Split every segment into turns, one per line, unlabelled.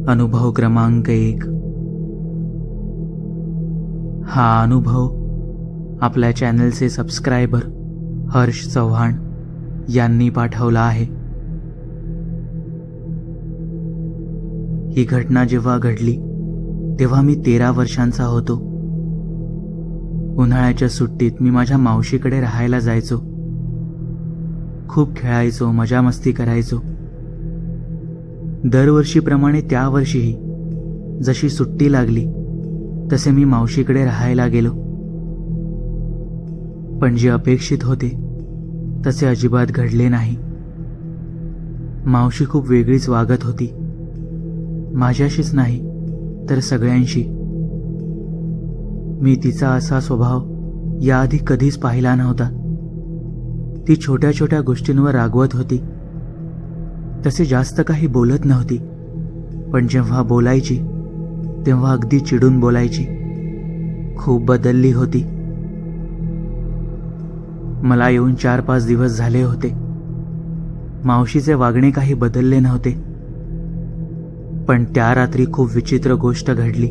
अनुभव क्रमांक 1. हा अनुभव आपल्या चॅनलचे सबस्क्रायबर हर्ष चव्हाण यांनी पाठवला आहे. ही घटना जेव्हा घडली तेव्हा मी 13 वर्षांचा होतो. उन्हाळ्याच्या सुट्टीत मी माझ्या मावशीकडे राहायला जायचो. खूप खेळायचो, मजा मस्ती करायचो. दरवर्षीप्रमाणे त्या वर्षीही जशी सुट्टी लागली तसे मी मावशीकडे राहायला गेलो. पण जे अपेक्षित होते तसे अजिबात घडले नाही. मावशी खूप वेगळीच वागत होती. माझ्याशीच नाही तर सगळ्यांशी. मी तिचा असा स्वभाव याआधी कधीच पाहिला नव्हता. ती छोट्या छोट्या गोष्टींवर रागवत होती. तसे जास्त काही बोलत नव्हती, पण जेव्हा बोलायची तेव्हा अगदी चिडून बोलायची. खूप बदलली होती. मला येऊन 4-5 दिवस झाले होते. मावशीचे वागणे काही बदलले नव्हते. पण त्या रात्री खूप विचित्र गोष्ट घडली.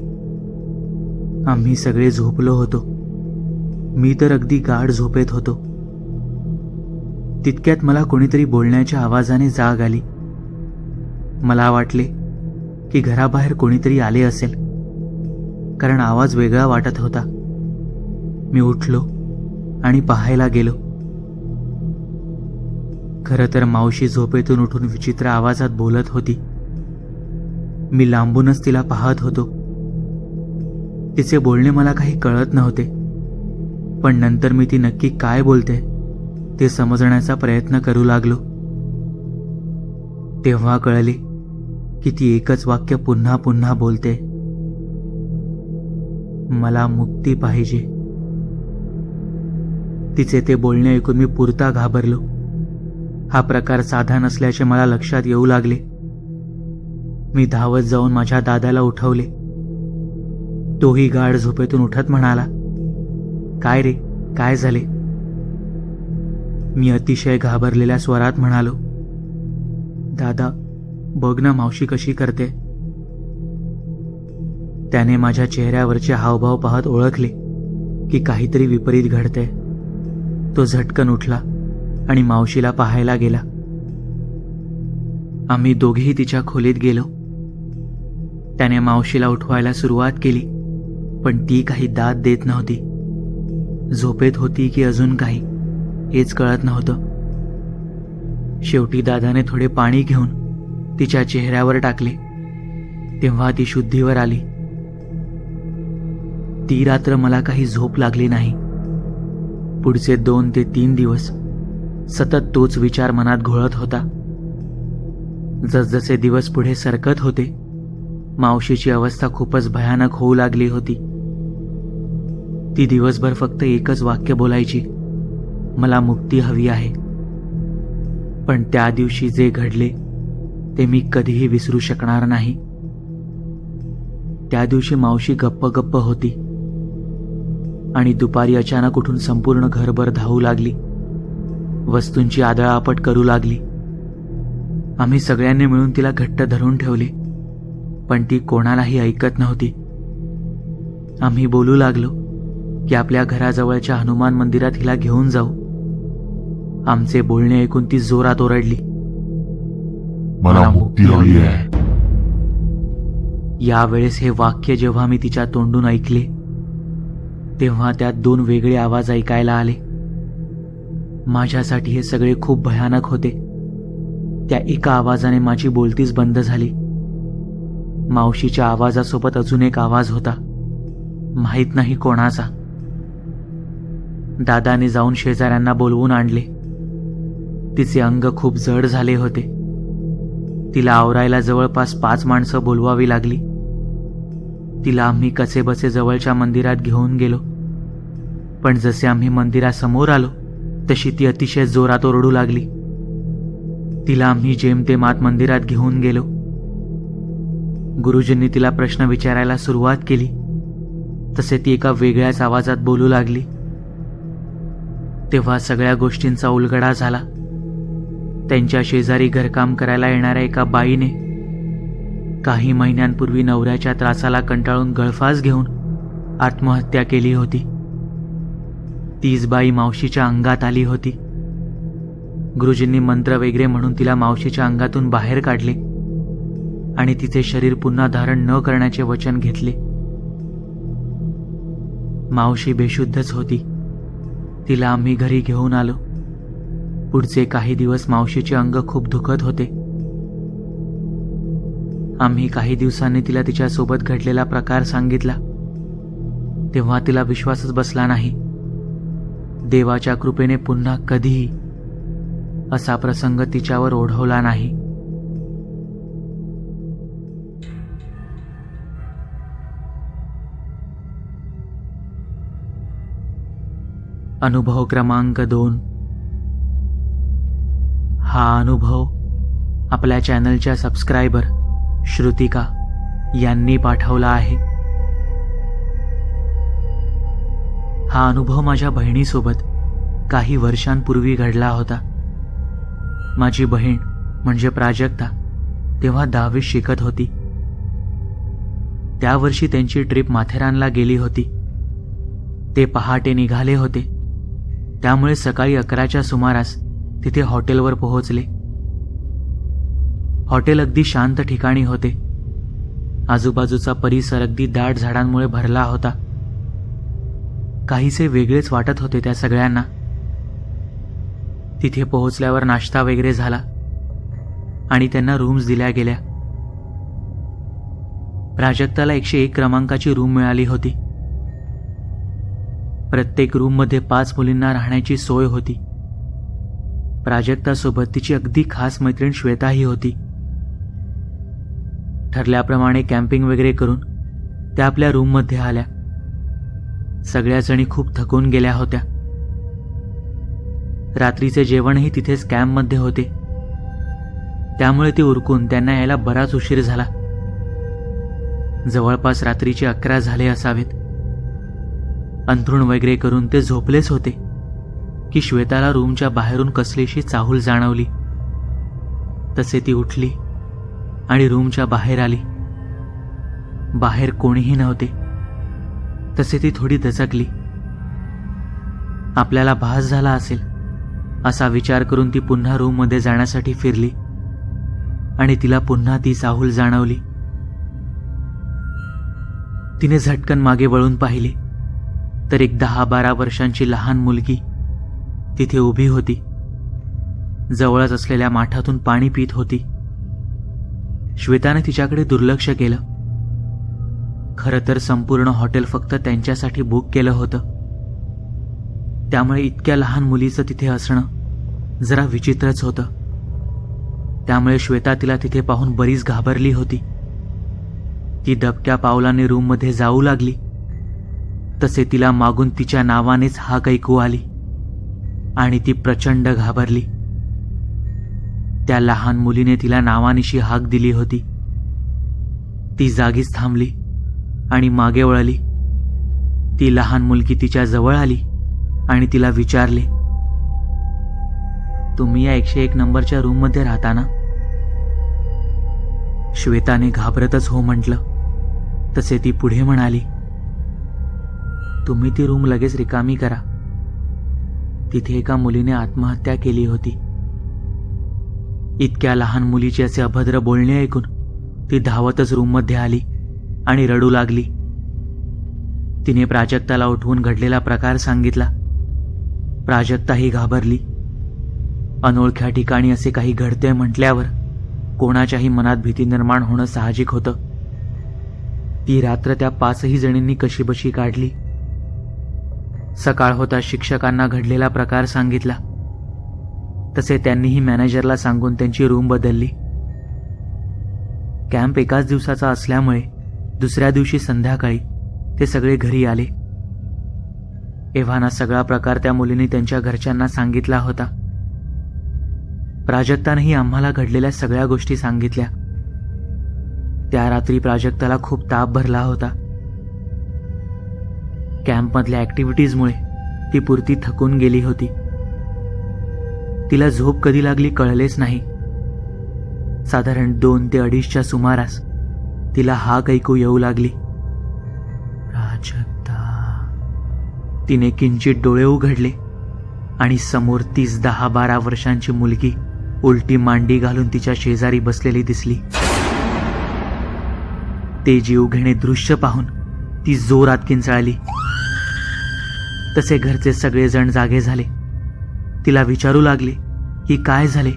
आम्ही सगळे झोपलो होतो. मी तर अगदी गाढ झोपेत होतो. तितक्यात मला कोणीतरी बोलण्याच्या आवाजाने जाग आली. मला वाटले की घराबाहेर कोणीतरी आले असेल, कारण आवाज वेगळा वाटत होता. मी उठलो आणि पाहायला गेलो. खरं तर मावशी झोपेतून उठून विचित्र आवाजात बोलत होती. मी लांबूनच तिला पाहत होतो. तिचे बोलणे मला काही कळत नव्हते, पण नंतर मी ती नक्की काय बोलते ते समजण्याचा प्रयत्न करू लागलो. तेव्हा कळले की ती एकच वाक्य पुन्हा पुन्हा बोलते, मला मुक्ती पाहिजे. तिचे ते बोलणे ऐकून मी पुरता घाबरलो. हा प्रकार साधा नसल्याचे मला लक्षात येऊ लागले. मी धावत जाऊन माझ्या दादाला उठवले. तोही गाढ झोपेतून उठत म्हणाला, काय रे, काय झाले? मी अतिशय घाबरलेल्या स्वरात म्हणालो, दादा, बघ ना मावशी कशी करते. त्याने माझ्या चेहऱ्यावरचे हावभाव पाहत ओळखले की काहीतरी विपरीत घडते. तो झटकन उठला आणि मावशीला पाहायला गेला. आम्ही दोघेही तिच्या खोलीत गेलो. त्याने मावशीला उठवायला सुरुवात केली, पण ती काही दाद देत नव्हती. झोपेत होती की अजून काही हेच कळत नव्हतं. शेवटी दादाने थोडे पाणी घेऊन तिच्या चेहऱ्यावर टाकले. तेव्हा ती शुद्धीवर आली. ती रात्र मला काही झोप लागली नाही. पुढचे 2 ते 3 दिवस सतत तोच विचार मनात घोळत होता. जसजसे दिवस पुढे सरकत होते, मावशीची अवस्था खूपच भयानक होऊ लागली होती. ती दिवसभर फक्त एकच वाक्य बोलायची, मला मुक्ती हवी आहे. पण त्या दिवशी जे घडले ते मी कधीही विसरू शकणार नाही. त्या दिवशी मावशी गप्प गप्प होती आणि दुपारी अचानक उठून संपूर्ण घरभर धावू लागली. वस्तूंची आदळआपट करू लागली. आम्ही सगळ्यांनी मिळून तिला घट्ट धरून ठेवले, पण ती कोणालाही ऐकत नव्हती. आम्ही बोलू लागलो की आपल्या घराजवळच्या हनुमान मंदिरात हिला घेऊन जाऊ. आमचे बोलणे ऐकून ती जोरात ओरडली,
मला मुक्ती हवी आहे.
यावेळेस हे वाक्य जेव्हा मी तिच्या तोंडून ऐकले तेव्हा त्यात 2 वेगळे आवाज ऐकायला आले. माझ्यासाठी हे सगळे खूप भयानक होते. त्या एका आवाजाने माझी बोलतीच बंद झाली. मावशीच्या आवाजासोबत अजून एक आवाज होता, माहित नाही कोणाचा. दादाने जाऊन शेजाऱ्यांना बोलवून आणले. तिचे अंग खूप जड झाले होते. तिला आवरायला जवळपास 5 माणसं बोलवावी लागली. तिला आम्ही कसेबसे जवळच्या मंदिरात घेऊन गेलो. पण जसे आम्ही मंदिरासमोर आलो तशी ती अतिशय जोरात ओरडू लागली. तिला आम्ही जेमतेम आत मंदिरात घेऊन गेलो. गुरुजींनी तिला प्रश्न विचारायला सुरुवात केली तसे ती एका वेगळ्याच आवाजात बोलू लागली. तेव्हा सगळ्या गोष्टींचा उलगडा झाला. त्यांच्या शेजारी घरकाम करायला येणाऱ्या एका बाईने काही महिन्यांपूर्वी नवऱ्याच्या त्रासाला कंटाळून गळफास घेऊन आत्महत्या केली होती. तीच बाई मावशीच्या अंगात आली होती. गुरुजींनी मंत्र वगैरे म्हणून तिला मावशीच्या अंगातून बाहेर काढले आणि तिचे शरीर पुन्हा धारण न करण्याचे वचन घेतले. मावशी बेशुद्धच होती. तिला आम्ही घरी घेऊन आलो. पुढचे काही दिवस मावशीचे अंग खूप दुखत होते. आम्ही काही दिवसांनी तिला तिच्यासोबत घडलेला प्रकार सांगितला. तेव्हा तिला विश्वासच बसला नाही. देवाच्या कृपेने पुन्हा कधीही असा प्रसंग तिच्यावर ओढवला नाही. अनुभव क्रमांक 2. हा अनुभव आपल्या चॅनलच्या सबस्क्रायबर श्रुतिका यांनी पाठवला आहे. हा अनुभव माझ्या बहिणीसोबत काही वर्षांपूर्वी घडला होता. माझी बहीण म्हणजे प्राजक्ता तेव्हा 10वीत शिकत होती. त्या वर्षी त्यांची ट्रिप माथेरानला गेली होती. ते पहाटे निघाले होते, त्यामुळे सकाळी 11च्या सुमारास तिथे हॉटेलवर पोहोचले. हॉटेल अगदी शांत ठिकाणी होते. आजूबाजूचा परिसर अगदी दाट झाडांमुळे भरला होता. काहीसे वेगळेच वाटत होते त्या सगळ्यांना. तिथे पोहोचल्यावर नाश्ता वगैरे झाला आणि त्यांना रूम्स दिल्या गेल्या. प्राजक्ताला 101 क्रमांकाची रूम मिळाली होती. प्रत्येक रूममध्ये 5 मुलींना राहण्याची सोय होती. प्राजक्तासोबत तिची अगदी खास मैत्रीण श्वेताही होती. ठरल्याप्रमाणे कॅम्पिंग वगैरे करून त्या आपल्या रूममध्ये आल्या. सगळ्या जणी खूप थकून गेल्या होत्या. रात्रीचे जेवणही तिथेच कॅम्पमध्ये होते, त्यामुळे ते उरकून त्यांना यायला बराच उशीर झाला. जवळपास रात्रीचे 11 झाले असावेत. अंथरूण वगैरे करून ते झोपलेच होते की श्वेताला रूमच्या बाहेरून कसलीशी चाहूल जाणवली. तसे ती उठली आणि रूमच्या बाहेर आली. बाहेर कोणीही नव्हते. तसे ती थोडी दचकली. आपल्याला भास झाला असेल असा विचार करून ती पुन्हा रूममध्ये जाण्यासाठी फिरली आणि तिला पुन्हा ती चाहूल जाणवली. तिने झटकन मागे वळून पाहिले तर एक 10-12 वर्षांची लहान मुलगी तिथे उभी होती. जवळच असलेल्या माठातून पाणी पित होती. श्वेताने तिच्याकडे दुर्लक्ष केलं. खरं तर संपूर्ण हॉटेल फक्त त्यांच्यासाठी बुक केलं होतं, त्यामुळे इतक्या लहान मुलीचं तिथे असणं जरा विचित्रच होतं. त्यामुळे श्वेता तिला तिथे पाहून बरीच घाबरली होती. ती दबक्या पावलाने रूममध्ये जाऊ लागली. तसे तिला मागून तिच्या नावानेच हाक ऐकू आली आणि ती प्रचंड घाबरली. त्या लहान मुलीने तिला नावानिशी हाक दिली होती. ती जागीच थांबली आणि मागे वळली. ती लहान मुलगी तिच्या जवळ आली आणि तिला विचारले, तुम्ही या 101 नंबरच्या रूममध्ये राहता ना? श्वेताने घाबरतच हो म्हटलं. तसे ती पुढे म्हणाली, तुम्ही ती रूम लगेच रिकामी करा. तिथे एका मुलीने आत्महत्या केली होती. इतक्या लहान मुलीचे असे अभद्र बोलणे ऐकून ती धावतच रूममध्ये आली आणि रडू लागली. तिने प्राजक्ताला उठवून घडलेला प्रकार सांगितला. प्राजक्ताही घाबरली. अनोळख्या ठिकाणी असे काही घडते म्हटल्यावर कोणाच्याही मनात भीती निर्माण होणं साहजिक होतं. ती रात्र त्या 5ही जणींनी कशीबशी काढली. सकाळ होता शिक्षकांना घडलेला प्रकार सांगितला. तसे त्यांनीही मॅनेजरला सांगून त्यांची रूम बदलली. कॅम्प एकाच दिवसाचा असल्यामुळे दुसऱ्या दिवशी संध्याकाळी ते सगळे घरी आले. एव्हाना सगळा प्रकार त्या मुलीने त्यांच्या घरच्यांना सांगितला होता. प्राजक्तानेही आम्हाला घडलेल्या सगळ्या गोष्टी सांगितल्या. त्या रात्री प्राजक्ताला खूप ताप भरला होता. कॅम्पमधल्या ॲक्टिव्हिटीजमुळे ती पुरती थकून गेली होती. तिला झोप कधी लागली कळलेच नाही. साधारण 2 ते 2:30च्या सुमारास तिला हाक ऐकू येऊ लागली. प्राजक्ता. तिने किंचित डोळे उघडले आणि समोर 10-12 वर्षांची मुलगी उलटी मांडी घालून तिच्या शेजारी बसलेली दिसली. ते जीवघेणे दृश्य पाहून ती जोरात किंचाळली. तसे घरचे सगळेजण जागे झाले. तिला विचारू लागले की काय झाले,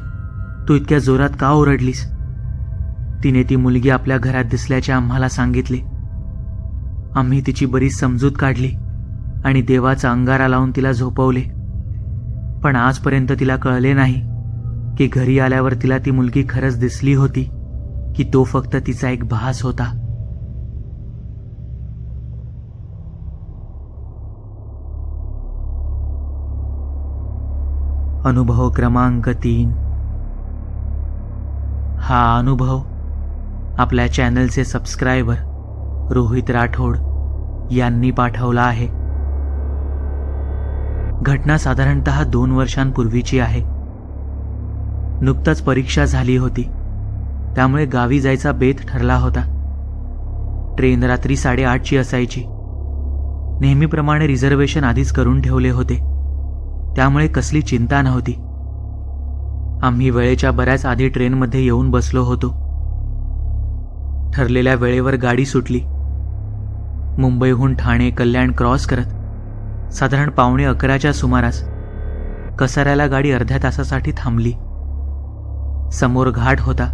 तू इतक्या जोरात का ओरडलीस? तिने ती मुलगी आपल्या घरात दिसल्याचे आम्हाला सांगितले. आम्ही तिची बरीच समजूत काढली आणि देवाचा अंगारा लावून तिला झोपवले. पण आजपर्यंत तिला कळले नाही की घरी आल्यावर तिला ती मुलगी खरंच दिसली होती की तो फक्त तिचा एक भास होता. अनुभव क्रमांक 3. हा अनुभव आपल्या चॅनलचे सबस्क्रायबर रोहित राठोड यांनी पाठवला आहे. घटना साधारणतः 2 वर्षांपूर्वीची आहे. नुकताच परीक्षा झाली होती, त्यामुळे गावी जायचा बेत ठरला होता. ट्रेन रात्री 8:30ची असायची. नेहमीप्रमाणे रिझर्वेशन आधीच करून ठेवले होते, त्यामुळे कसली चिंता नव्हती. आम्ही वेळेच्या बऱ्याच आधी ट्रेनमध्ये येऊन बसलो होतो. ठरलेल्या वेळेवर गाडी सुटली. मुंबईहून ठाणे कल्याण क्रॉस करत साधारण 11:15च्या सुमारास कसाऱ्याला गाडी अर्ध्या तासासाठी थांबली. समोर घाट होता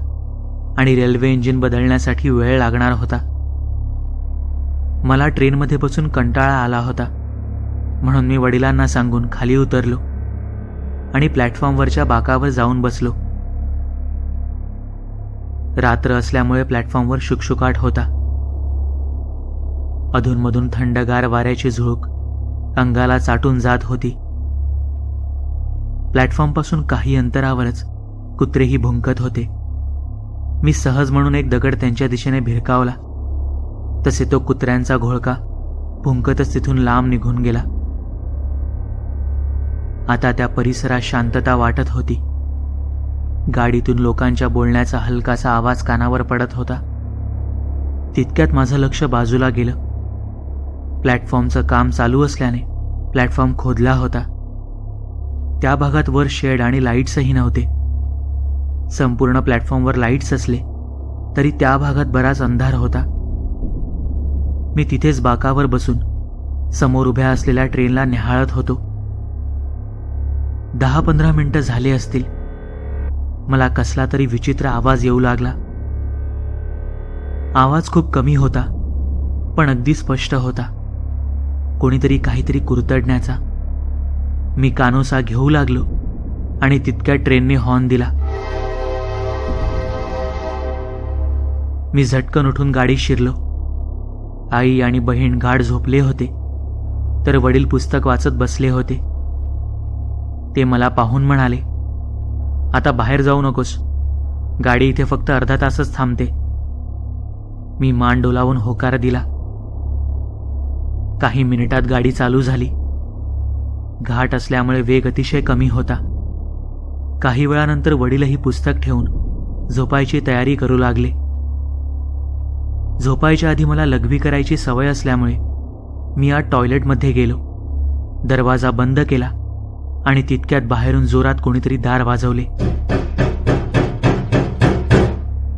आणि रेल्वे इंजिन बदलण्यासाठी वेळ लागणार होता. मला ट्रेनमध्ये बसून कंटाळा आला होता, म्हणून मी वडिलांना सांगून खाली उतरलो आणि प्लॅटफॉर्मवरच्या बाकावर जाऊन बसलो. रात्र असल्यामुळे प्लॅटफॉर्मवर शुकशुकाट होता. अधूनमधून थंडगार वाऱ्याची झुळूक अंगाला चाटून जात होती. प्लॅटफॉर्मपासून काही अंतरावरच कुत्रेही भुंकत होते. मी सहज म्हणून एक दगड त्यांच्या दिशेने भिरकावला, तसे तो कुत्र्यांचा घोळका भुंकतच तिथून लांब निघून गेला. आता त्या परिसरात शांतता वाटत होती. गाडीतून लोकांच्या बोलण्याचा हलकासा आवाज कानावर पडत होता. तितक्यात माझं लक्ष बाजूला गेलं. प्लॅटफॉर्मचं काम चालू असल्याने प्लॅटफॉर्म खोदला होता. त्या भागात वर शेड आणि लाईट्सही नव्हते. संपूर्ण प्लॅटफॉर्मवर लाईट्स असले तरी त्या भागात बराच अंधार होता. मी तिथेच बाकावर बसून समोर उभ्या असलेल्या ट्रेनला निहाळत होतो. 10-15 मिनिटं झाले असतील. मला कसला तरी विचित्र आवाज येऊ लागला. आवाज खूप कमी होता, पण अगदी स्पष्ट होता. कोणीतरी काहीतरी कुरतडण्याचा. मी कानोसा घेऊ लागलो आणि तितक्या ट्रेनने हॉर्न दिला. मी झटकन उठून गाडीत शिरलो. आई आणि बहीण गाढ झोपले होते, तर वडील पुस्तक वाचत बसले होते. ते मला पाहून म्हणाले, आता बाहेर जाऊ नकोस, गाडी इथे फक्त अर्धा तासच थांबते. मी मान डोलावून होकार दिला. काही मिनिटात गाडी चालू झाली. घाट असल्यामुळे वेग अतिशय कमी होता. काही वेळानंतर वडीलही पुस्तक ठेवून झोपायची तयारी करू लागले. झोपायच्या आधी मला लघवी करायची सवय असल्यामुळे मी आज टॉयलेटमध्ये गेलो. दरवाजा बंद केला आणि तितक्यात बाहेरून जोरात कोणीतरी दार वाजवले.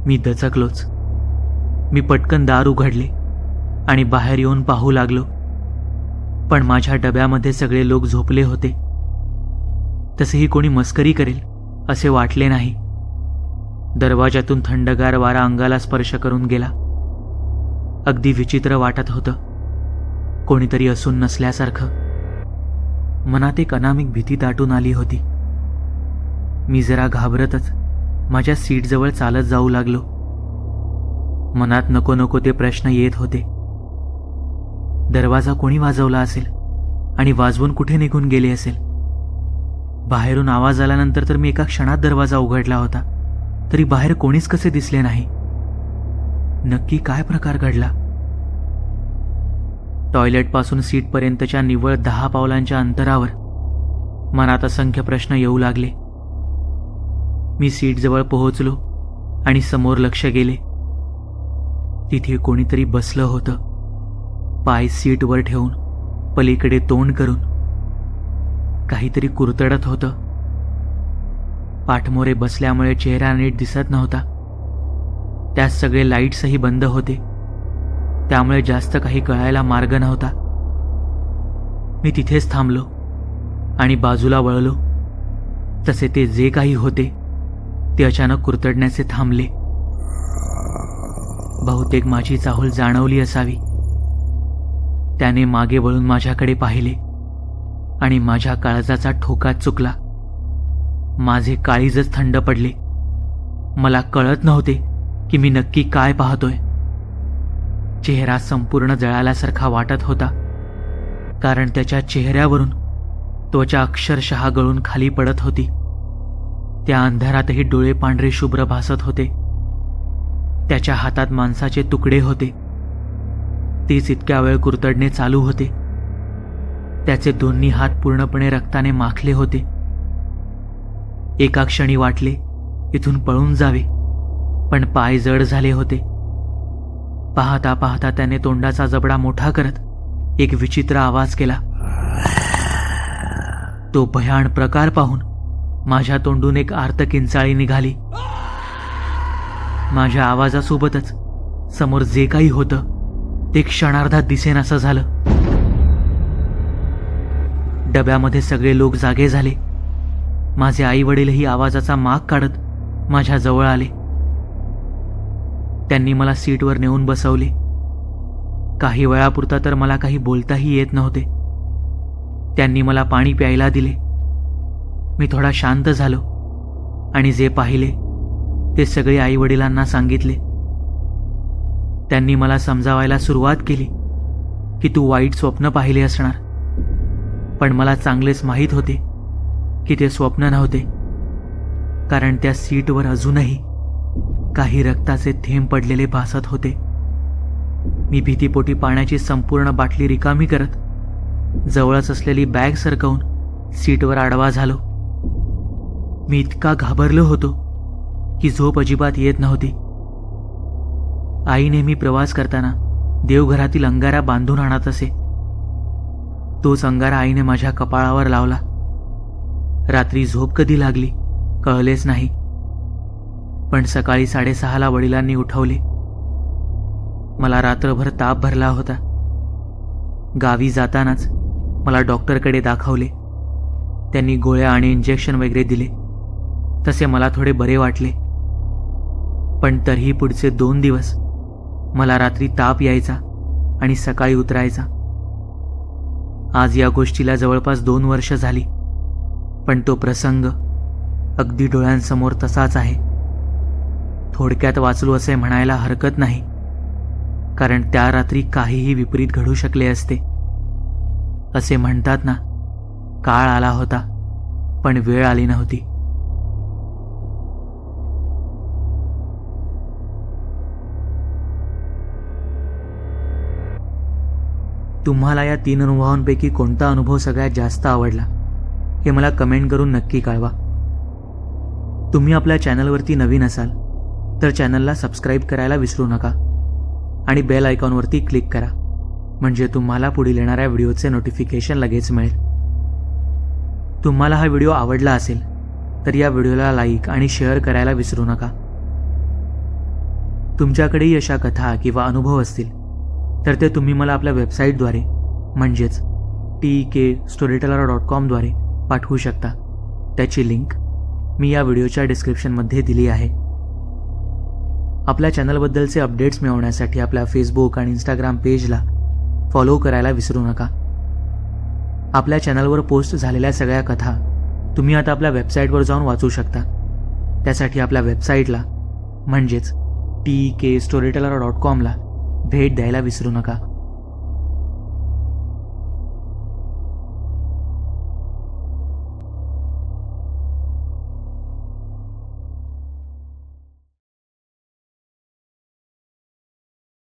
मी दचकलोच. मी पटकन दार उघडले आणि बाहेर येऊन पाहू लागलो, पण माझ्या डब्यामध्ये सगळे लोक झोपले होते. तसेही कोणी मस्करी करेल असे वाटले नाही. दरवाजातून थंडगार वारा अंगाला स्पर्श करून गेला. अगदी विचित्र वाटत होतं, कोणीतरी असून नसल्यासारखं. मनात एक अनामिक भीती दाटून आली होती. मी जरा घाबरतच माझ्या सीटजवळ चालत जाऊ लागलो. मनात नको नको ते प्रश्न येत होते. दरवाजा कोणी वाजवला असेल आणि वाजवून कुठे निघून गेले असेल. बाहेरून आवाज आल्यानंतर तर मी एका क्षणात दरवाजा उघडला होता, तरी बाहेर कोणीच कसे दिसले नाही. नक्की काय प्रकार घडला? टॉयलेटपासून सीटपर्यंतच्या निव्वळ 10 पावलांच्या अंतरावर मनात असंख्य प्रश्न येऊ लागले. मी सीटजवळ पोहोचलो आणि समोर लक्ष गेले. तिथे कोणीतरी बसलं होतं, पाय सीटवर ठेवून, पलीकडे तोंड करून. काहीतरी कुरतडत होतं. पाठमोरे बसल्यामुळे चेहरा नीट दिसत नव्हता. त्यात सगळे लाईट्सही बंद होते, त्यामुळे जास्त काही कळायला मार्ग नव्हता. मी तिथेच थांबलो आणि बाजूला वळलो. तसे ते जे काही होते ते अचानक कुरतडण्याचे थांबले. बहुतेक माझी चाहूल जाणवली असावी. त्याने मागे वळून माझ्याकडे पाहिले आणि माझ्या काळजाचा ठोका चुकला. माझे काळीजच थंड पडले. मला कळत नव्हते की मी नक्की काय पाहतोय. चेहरा संपूर्ण जळाल्यासारखा वाटत होता, कारण त्याच्या चेहऱ्यावरून त्वचा अक्षरशः गळून खाली पडत होती. त्या अंधारातही डोळे पांढरे शुभ्र भासत होते. त्याच्या हातात मांसाचे तुकडे होते. तेच इतक्या वेळ कुरतडणे चालू होते. त्याचे दोन्ही हात पूर्णपणे रक्ताने माखले होते. एका क्षणी वाटले इथून पळून जावे, पण पाय जड झाले होते. पाहता पाहता त्याने तोंडाचा जबडा मोठा करत एक विचित्र आवाज केला. तो भयाण प्रकार पाहून माझ्या तोंडून एक आर्त किंचाळी निघाली. माझ्या आवाजासोबतच समोर जे काही होतं ते क्षणार्धात दिसेनासं झालं. डब्यामध्ये सगळे लोक जागे झाले. माझे आई वडीलही आवाजाचा माग काढत माझ्या जवळ आले. त्यांनी मला सीटवर नेऊन बसवले. काही वेळापुरता तर मला काही बोलताही येत नव्हते. त्यांनी मला पाणी प्यायला दिले. मी थोडा शांत झालो आणि जे पाहिले ते सगळे आई वडिलांना सांगितले. त्यांनी मला समजावायला सुरुवात केली की तू वाईट स्वप्न पाहिले असणार, पण मला चांगलेच माहीत होते की ते स्वप्न नव्हते, कारण त्या सीटवर अजूनही काही रक्ताचे थेंब पडलेले भासत होते. मी भीतीपोटी पाण्याची संपूर्ण बाटली रिकामी करत जवळच असलेली बॅग सरकवून सीटवर आडवा झालो. मी इतका घाबरलो होतो की झोप अजिबात येत नव्हती. आई नेहमी प्रवास करताना देवघरातील अंगारा बांधून आणत असे. तोच अंगारा आईने माझ्या कपाळावर लावला. रात्री झोप कधी लागली कळलेच नाही, पण सकाळी 6:30ला वडिलांनी उठवले. मला रात्रभर ताप भरला होता. गावी जातानाच मला डॉक्टरकडे दाखवले. त्यांनी गोळ्या आणि इंजेक्शन वगैरे दिले. तसे मला थोडे बरे वाटले, पण तरीही पुढचे 2 दिवस मला रात्री ताप यायचा आणि सकाळी उतरायचा. आज या गोष्टीला जवळपास 2 वर्ष झाली, पण तो प्रसंग अगदी डोळ्यांसमोर तसाच आहे. थोडक्यात वाचलो असे म्हणायला हरकत नाही, कारण त्या रात्री काहीही विपरीत घडू शकले असते. असे म्हणतात ना, काळ आला होता पण वेळ आली नव्हती. तुम्हाला या 3 अनुभवांपैकी कोणता अनुभव सगळ्यात जास्त आवडला हे मला कमेंट करून नक्की कळवा. तुम्ही आपल्या चॅनलवरती नवीन असाल तर चॅनलला सबस्क्राईब करायला विसरू नका आणि बेल आयकॉनवरती क्लिक करा, म्हणजे तुम्हाला पुढील येणाऱ्या व्हिडिओचे नोटिफिकेशन लगेच मिळेल. तुम्हाला हा व्हिडिओ आवडला असेल तर या व्हिडिओला लाईक आणि शेअर करायला विसरू नका. तुमच्याकडेही अशा कथा किंवा अनुभव असतील तर ते तुम्ही मला आपल्या वेबसाईटद्वारे म्हणजेच TKStoryteller.com द्वारे पाठवू शकता. त्याची लिंक मी या व्हिडिओच्या डिस्क्रिप्शनमध्ये दिली आहे. आपल्या चॅनलबद्दलचे अपडेट्स मिळवण्यासाठी आपल्या फेसबुक आणि इंस्टाग्राम पेजला फॉलो करायला विसरू नका. आपल्या चॅनलवर पोस्ट झालेल्या सगळ्या कथा तुम्ही आता आपल्या वेबसाईटवर जाऊन वाचू शकता. त्यासाठी आपल्या वेबसाईटला म्हणजेच TKStoryteller.com ला भेट द्यायला विसरू नका.